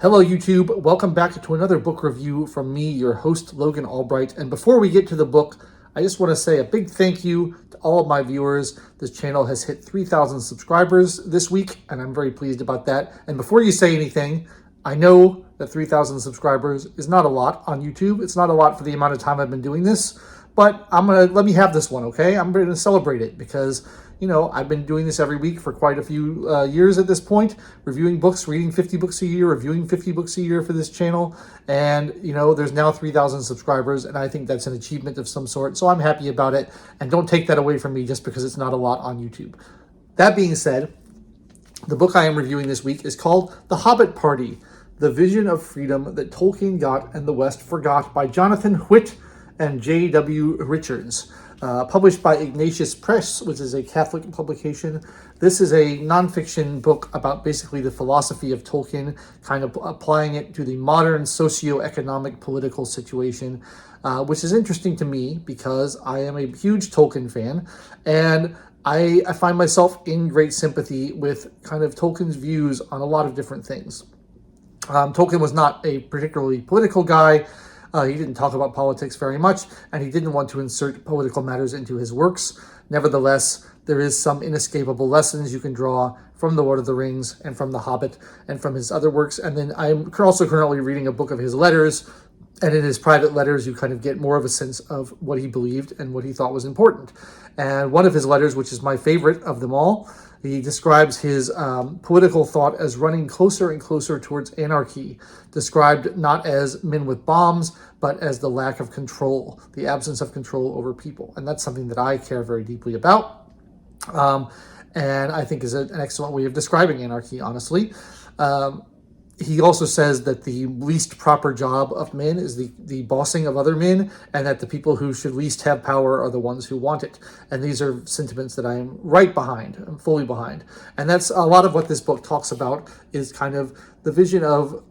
Hello YouTube, welcome back to another book review from me, your host Logan Albright. And before we get to the book, I just want to say a big thank you to all of my viewers. This channel has hit 3,000 subscribers this week, and I'm very pleased about that. And before you say anything, I know that 3,000 subscribers is not a lot on YouTube. It's not a lot for the amount of time I've been doing this, but let me have this one, okay? I'm going to celebrate it because, you know, I've been doing this every week for quite a few years at this point, reviewing books, reading 50 books a year, reviewing 50 books a year for this channel. And, you know, there's now 3,000 subscribers, and I think that's an achievement of some sort. So I'm happy about it. And don't take that away from me just because it's not a lot on YouTube. That being said, the book I am reviewing this week is called The Hobbit Party, The Vision of Freedom That Tolkien Got and the West Forgot by Jonathan Whitt and J.W. Richards. Published by Ignatius Press, which is a Catholic publication. This is a nonfiction book about basically the philosophy of Tolkien, kind of applying it to the modern socio-economic political situation, which is interesting to me because I am a huge Tolkien fan, and I find myself in great sympathy with kind of Tolkien's views on a lot of different things. Tolkien was not a particularly political guy. He didn't talk about politics very much, and he didn't want to insert political matters into his works. Nevertheless, there is some inescapable lessons you can draw from The Lord of the Rings and from The Hobbit and from his other works. And then I'm also currently reading a book of his letters, and in his private letters, you kind of get more of a sense of what he believed and what he thought was important. And one of his letters, which is my favorite of them all, he describes his political thought as running closer and closer towards anarchy, described not as men with bombs, but as the lack of control, the absence of control over people. And that's something that I care very deeply about, and I think is an excellent way of describing anarchy, honestly. He also says that the least proper job of men is the bossing of other men, and that the people who should least have power are the ones who want it. And these are sentiments that I am right behind, I'm fully behind. And that's a lot of what this book talks about, is kind of the vision of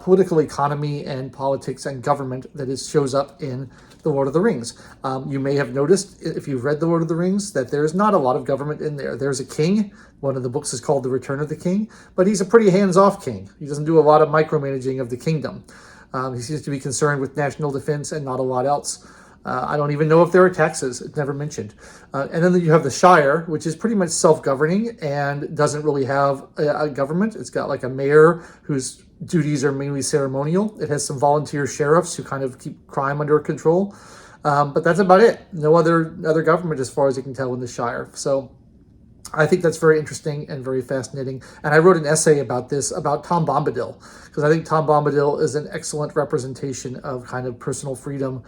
political economy and politics and government that shows up in The Lord of the Rings. You may have noticed, if you've read The Lord of the Rings, that there's not a lot of government in there. There's a king. One of the books is called The Return of the King, but he's a pretty hands-off king. He doesn't do a lot of micromanaging of the kingdom. He seems to be concerned with national defense and not a lot else. I don't even know if there are taxes. It's never mentioned. And then you have the Shire, which is pretty much self-governing and doesn't really have a government. It's got like a mayor whose duties are mainly ceremonial. It has some volunteer sheriffs who kind of keep crime under control. But that's about it. No other government as far as you can tell in the Shire. So I think that's very interesting and very fascinating. And I wrote an essay about this, about Tom Bombadil, because I think Tom Bombadil is an excellent representation of kind of personal freedom.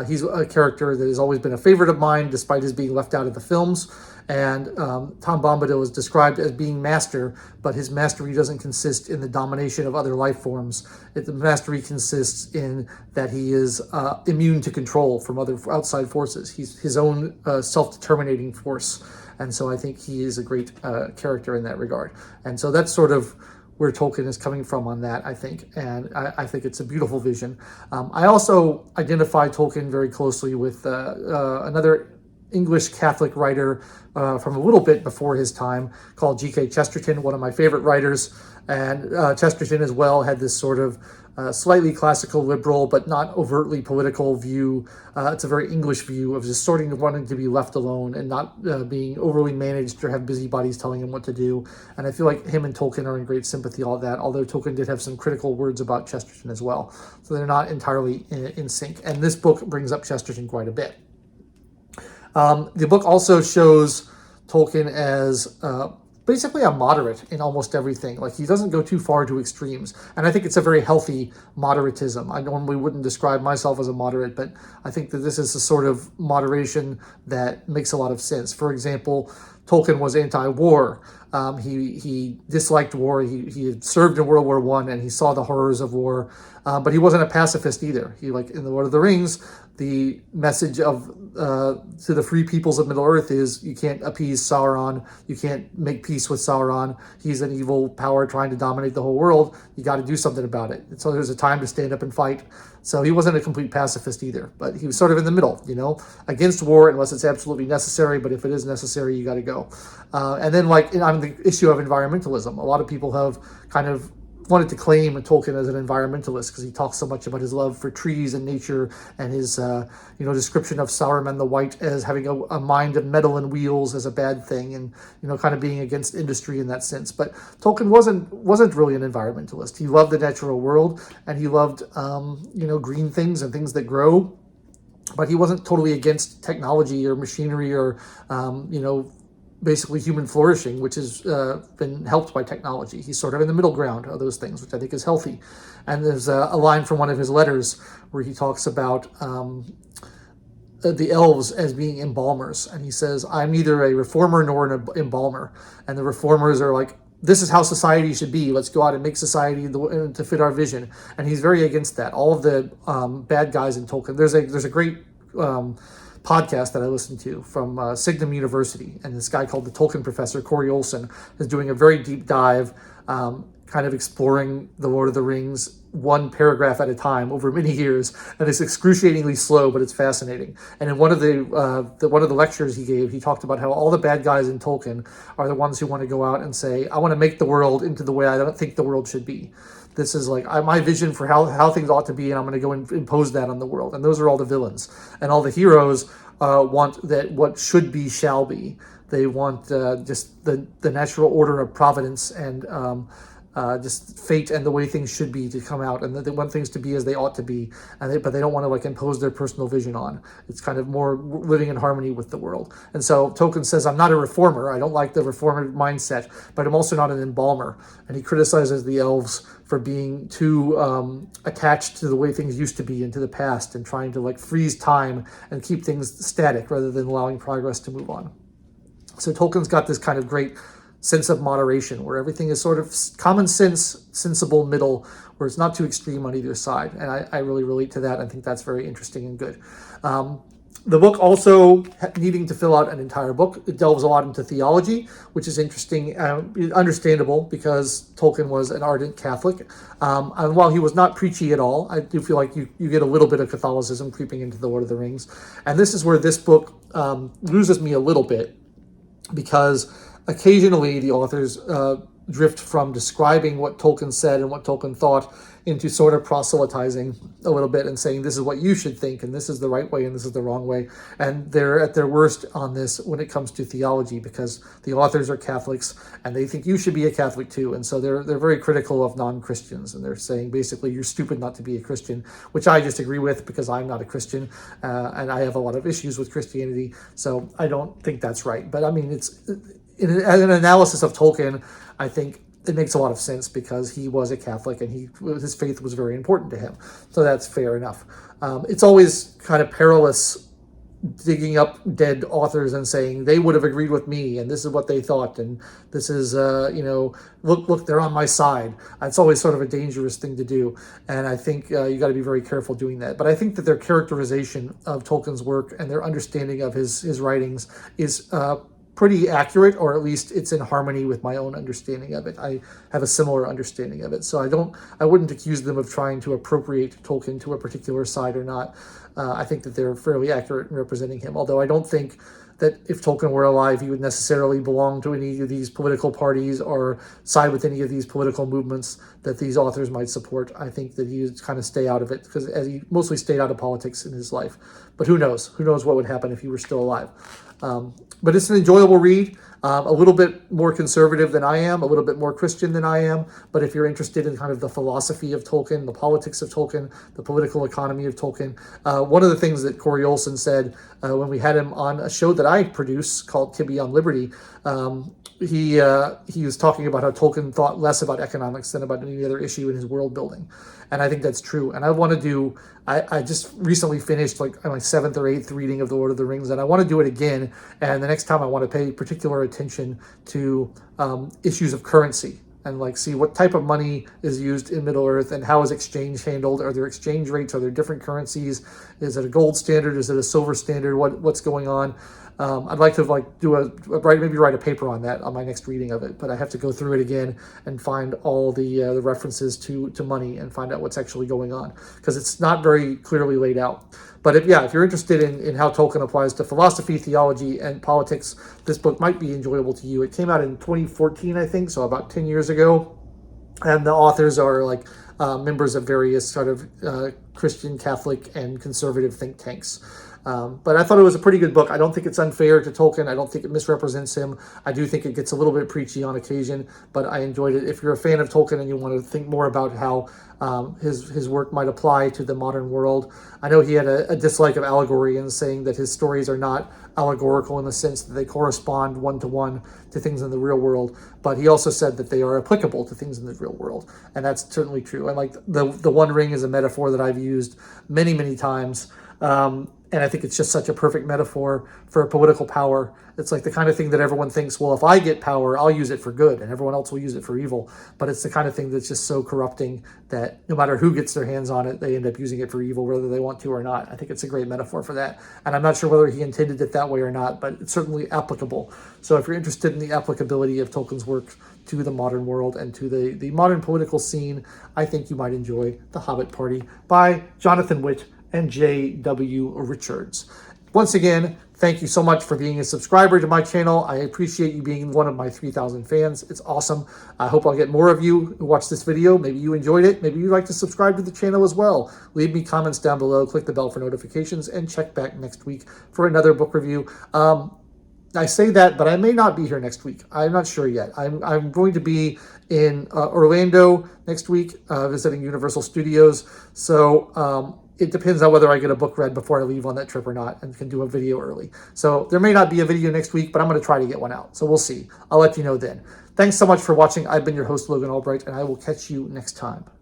He's a character that has always been a favorite of mine, despite his being left out of the films. And Tom Bombadil is described as being master, but his mastery doesn't consist in the domination of other life forms. The mastery consists in that he is immune to control from other outside forces. He's his own self-determinating force. And so I think he is a great character in that regard. And so that's sort of where Tolkien is coming from on that, I think. And I think it's a beautiful vision. I also identify Tolkien very closely with another English Catholic writer from a little bit before his time called G.K. Chesterton, one of my favorite writers. And Chesterton as well had this sort of slightly classical liberal, but not overtly political view. It's a very English view of just sort of wanting to be left alone and not being overly managed or have busybodies telling him what to do. And I feel like him and Tolkien are in great sympathy on that, although Tolkien did have some critical words about Chesterton as well. So they're not entirely in sync. And this book brings up Chesterton quite a bit. The book also shows Tolkien as basically a moderate in almost everything. Like, he doesn't go too far to extremes. And I think it's a very healthy moderatism. I normally wouldn't describe myself as a moderate, but I think that this is a sort of moderation that makes a lot of sense. For example, Tolkien was anti-war. He disliked war. He had served in World War I, and he saw the horrors of war. But he wasn't a pacifist either. He, like in The Lord of the Rings, the message of to the free peoples of Middle-earth is you can't appease Sauron. You can't make peace with Sauron. He's an evil power trying to dominate the whole world. You got to do something about it. And so there's a time to stand up and fight. So he wasn't a complete pacifist either, but he was sort of in the middle, you know, against war unless it's absolutely necessary. But if it is necessary, you got to go. And then, like, on the issue of environmentalism, a lot of people have kind of wanted to claim Tolkien as an environmentalist because he talks so much about his love for trees and nature, and his description of Saruman the White as having a mind of metal and wheels as a bad thing, and kind of being against industry in that sense. But Tolkien wasn't really an environmentalist. He loved the natural world, and he loved green things and things that grow. But he wasn't totally against technology or machinery or basically human flourishing, which has been helped by technology. He's sort of in the middle ground of those things, which I think is healthy. And there's a line from one of his letters where he talks about the elves as being embalmers. And he says, I'm neither a reformer nor an embalmer. And the reformers are like, this is how society should be. Let's go out and make society to fit our vision. And he's very against that. All of the bad guys in Tolkien. There's a great podcast that I listened to from Signum University, and this guy called the Tolkien Professor, Corey Olson, is doing a very deep dive, kind of exploring the Lord of the Rings one paragraph at a time over many years, and it's excruciatingly slow, but it's fascinating. And in one of the lectures he gave, he talked about how all the bad guys in Tolkien are the ones who want to go out and say, I want to make the world into the way I don't think the world should be. This is like my vision for how things ought to be, and I'm going to go and impose that on the world. And those are all the villains. And all the heroes want that what should be shall be. They want just the natural order of providence and just fate and the way things should be to come out, and they want things to be as they ought to be, but they don't want to impose their personal vision on. It's kind of more living in harmony with the world. And so Tolkien says, I'm not a reformer. I don't like the reformer mindset, but I'm also not an embalmer. And he criticizes the elves for being too attached to the way things used to be and to the past, and trying to freeze time and keep things static rather than allowing progress to move on. So Tolkien's got this kind of great sense of moderation where everything is sort of common sense, sensible middle, where it's not too extreme on either side. And I really relate to that. I think that's very interesting and good. The book also, needing to fill out an entire book, it delves a lot into theology, which is interesting, understandable, because Tolkien was an ardent Catholic. And while he was not preachy at all, I do feel like you get a little bit of Catholicism creeping into The Lord of the Rings. And this is where this book loses me a little bit, because occasionally the authors drift from describing what Tolkien said and what Tolkien thought into sort of proselytizing a little bit and saying, this is what you should think, and this is the right way, and this is the wrong way. And they're at their worst on this when it comes to theology, because the authors are Catholics, and they think you should be a Catholic too. And so they're very critical of non-Christians, and they're saying, basically, you're stupid not to be a Christian, which I just agree with because I'm not a Christian, and I have a lot of issues with Christianity, so I don't think that's right. But I mean, as an analysis of Tolkien, I think it makes a lot of sense because he was a Catholic and his faith was very important to him. So that's fair enough. It's always kind of perilous digging up dead authors and saying they would have agreed with me and this is what they thought and this is, look, they're on my side. It's always sort of a dangerous thing to do. And I think you got to be very careful doing that. But I think that their characterization of Tolkien's work and their understanding of his writings is pretty accurate, or at least it's in harmony with my own understanding of it. I have a similar understanding of it. So I wouldn't accuse them of trying to appropriate Tolkien to a particular side or not. I think that they're fairly accurate in representing him, although I don't think that if Tolkien were alive, he would necessarily belong to any of these political parties or side with any of these political movements that these authors might support. I think that he would kind of stay out of it, because as he mostly stayed out of politics in his life. But who knows? Who knows what would happen if he were still alive? But it's an enjoyable read, a little bit more conservative than I am, a little bit more Christian than I am. But if you're interested in kind of the philosophy of Tolkien, the politics of Tolkien, the political economy of Tolkien, one of the things that Corey Olson said when we had him on a show that I produce called Tibby on Liberty, he was talking about how Tolkien thought less about economics than about any other issue in his world building. And I think that's true. And I just recently finished my 7th or 8th reading of The Lord of the Rings, and I want to do it again. And the next time I want to pay particular attention to issues of currency and see what type of money is used in Middle-earth and how is exchange handled. Are there exchange rates? Are there different currencies? Is it a gold standard? Is it a silver standard? What's going on? I'd like to write a paper on that on my next reading of it, but I have to go through it again and find all the references to money and find out what's actually going on, because it's not very clearly laid out. But if you're interested in how Tolkien applies to philosophy, theology, and politics, this book might be enjoyable to you. It came out in 2014, I think, so about 10 years ago. and the authors are like members of various sort of Christian, Catholic, and conservative think tanks. But I thought it was a pretty good book. I don't think it's unfair to Tolkien. I don't think it misrepresents him. I do think it gets a little bit preachy on occasion, but I enjoyed it. If you're a fan of Tolkien and you want to think more about how his work might apply to the modern world, I know he had a dislike of allegory and saying that his stories are not allegorical in the sense that they correspond one-to-one to things in the real world, but he also said that they are applicable to things in the real world, and that's certainly true. And like the One Ring is a metaphor that I've used many, many times. And I think it's just such a perfect metaphor for political power. It's like the kind of thing that everyone thinks, well, if I get power, I'll use it for good and everyone else will use it for evil. But it's the kind of thing that's just so corrupting that no matter who gets their hands on it, they end up using it for evil, whether they want to or not. I think it's a great metaphor for that. And I'm not sure whether he intended it that way or not, but it's certainly applicable. So if you're interested in the applicability of Tolkien's work to the modern world and to the modern political scene, I think you might enjoy The Hobbit Party by Jonathan Witt and J.W. Richards. Once again, thank you so much for being a subscriber to my channel. I appreciate you being one of my 3,000 fans. It's awesome. I hope I'll get more of you who watch this video. Maybe you enjoyed it. Maybe you'd like to subscribe to the channel as well. Leave me comments down below, click the bell for notifications, and check back next week for another book review. I say that, but I may not be here next week. I'm not sure yet. I'm going to be in Orlando next week, visiting Universal Studios. So it depends on whether I get a book read before I leave on that trip or not and can do a video early. So there may not be a video next week, but I'm going to try to get one out. So we'll see. I'll let you know then. Thanks so much for watching. I've been your host, Logan Albright, and I will catch you next time.